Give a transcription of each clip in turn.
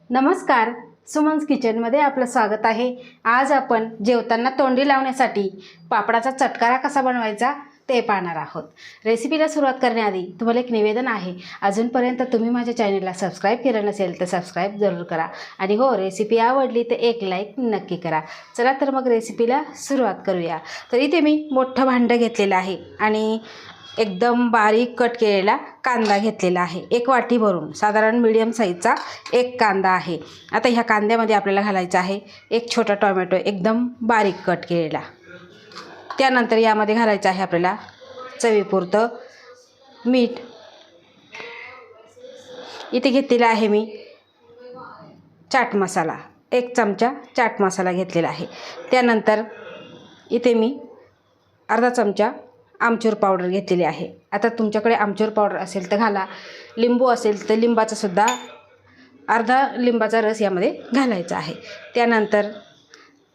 नमस्कार, सुमन्स किचनमध्ये आपलं स्वागत आहे। आज आपण जेवताना तोंडी लावण्यासाठी पापडाचा चटकारा कसा बनवायचा ते पाहणार आहोत। रेसिपीला सुरुवात करण्याआधी तुम्हाला एक निवेदन आहे, अजूनपर्यंत तुम्ही माझ्या चॅनलला सबस्क्राईब केलं नसेल तर सबस्क्राईब जरूर करा आणि हो, रेसिपी आवडली तर एक लाईक नक्की करा। चला तर मग रेसिपीला सुरुवात करूया। तर इथे मी मोठं भांडं घेतलेलं आहे आणि एकदम बारीक कट केलेला कांदा घेतलेला आहे। एक वाटी भरून साधारण मीडियम साईजचा एक कांदा आहे। आता ह्या कांद्यामध्ये आपल्याला घालायचा आहे एक छोटा टोमॅटो एकदम बारीक कट केलेला। त्यानंतर यामध्ये घालायचं आहे आपल्याला चवीपुरतं मीठ। इथे घेतलेला आहे मी चाट मसाला, एक चमचा चाट मसाला घेतलेला आहे। त्यानंतर इथे मी अर्धा चमचा आमचूर पावडर घेतलेली आहे। आता तुमच्याकडे आमचूर पावडर असेल तर घाला, लिंबू असेल तर लिंबाचा सुद्धा अर्धा लिंबाचा रस यामध्ये घालायचा आहे। त्यानंतर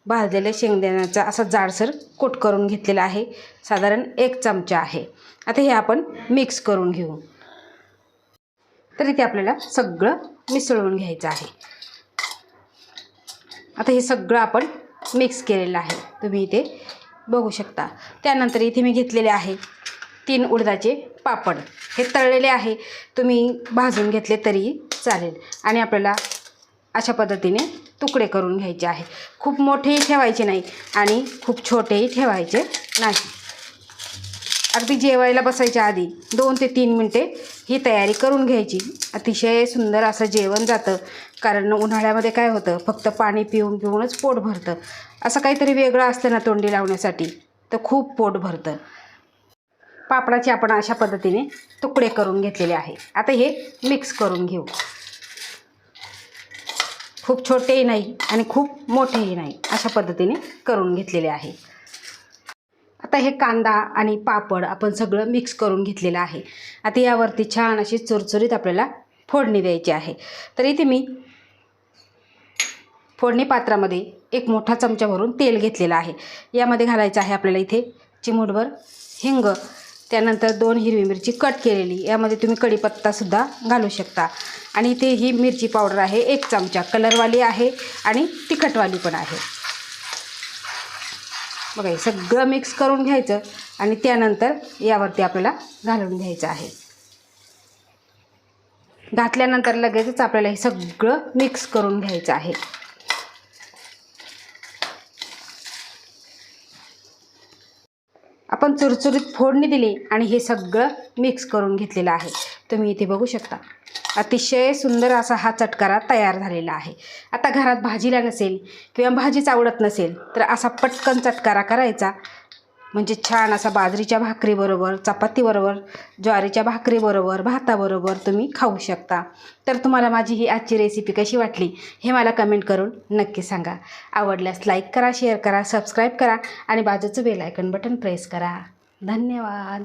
भाजलेले शेंगदाण्याचा असा जाडसर कूट करून घेतलेला आहे, साधारण एक चमचा आहे। आता हे आपण मिक्स करून घेऊ। तर इथे आपल्याला सगळं मिसळून घ्यायचं आहे। आता हे सगळं आपण मिक्स केलेलं आहे, तुम्ही इथे बघू शकता। त्यानंतर इथे मी घेतलेले आहे 3 उडदाचे पापड। हे तळलेले आहे, तुम्ही भाजून घेतले तरी चालेल। आणि आपल्याला अशा पद्धतीने तुकडे करून घ्यायचे आहे। खूप मोठेही ठेवायचे नाही आणि खूप छोटेही ठेवायचे नाही। अगदी जेवायला बसायच्या आधी 2 ते 3 मिनटे ही तयारी करून घ्यायची। अतिशय सुंदर असं जेवण जातं, कारण उन्हाळ्यामध्ये काय होतं, फक्त पाणी पिऊन पिऊनच पोट भरतं। असं काहीतरी वेगळं असतं ना तोंडी लावण्यासाठी तर खूप पोट भरतं। पापडाचे आपण अशा पद्धतीने तुकडे करून घेतलेले आहे। आता हे मिक्स करून घेऊ। खूप छोटेही नाही आणि खूप मोठेही नाही, अशा पद्धतीने करून घेतलेले आहे। आता हे कांदा आणि पापड आपण सगळं मिक्स करून घेतलेलं आहे। आता यावरती छान अशी चुरचुरीत आपल्याला फोडणी द्यायची आहे। तर इथे मी फोडणी पात्रामध्ये एक मोठा चमचा भरून तेल घेतलेला आहे। यामध्ये घालायचं आहे आपल्याला इथे चिमूटभर हिंग, त्यानंतर 2 हिरवी मिरची कट केलेली, यामध्ये तुम्ही कढीपत्तासुद्धा घालू शकता। आणि इथे ही मिरची पावडर आहे 1 चमचा, कलरवाली आहे आणि तिखटवाली पण आहे। बघा, हे सगळं मिक्स करून घ्यायचं आणि त्यानंतर यावरती आपल्याला घालून घ्यायचं आहे। घातल्यानंतर लगेचच आपल्याला हे सगळं मिक्स करून घ्यायचं आहे। आपण चुरचुरीत फोडणी दिली आणि हे सगळं मिक्स करून घेतलेलं आहे, तुम्ही इथे बघू शकता। अतिशय सुंदर असा हा चटकारा तयार झालेला आहे। आता घरात भाजीला नसेल किंवा भाजीच आवडत नसेल तर असा पटकन चटकारा करायचा, म्हणजे छान असा बाजरीच्या भाकरीबरोबर, चपातीबरोबर, ज्वारीच्या भाकरीबरोबर, भाताबरोबर तुम्ही खाऊ शकता। तर तुम्हाला माझी ही आजची रेसिपी कशी वाटली हे मला कमेंट करून नक्की सांगा। आवडल्यास लाईक करा, शेअर करा, सबस्क्राईब करा आणि बाजूचं बेल आयकॉन बटन प्रेस करा। धन्यवाद।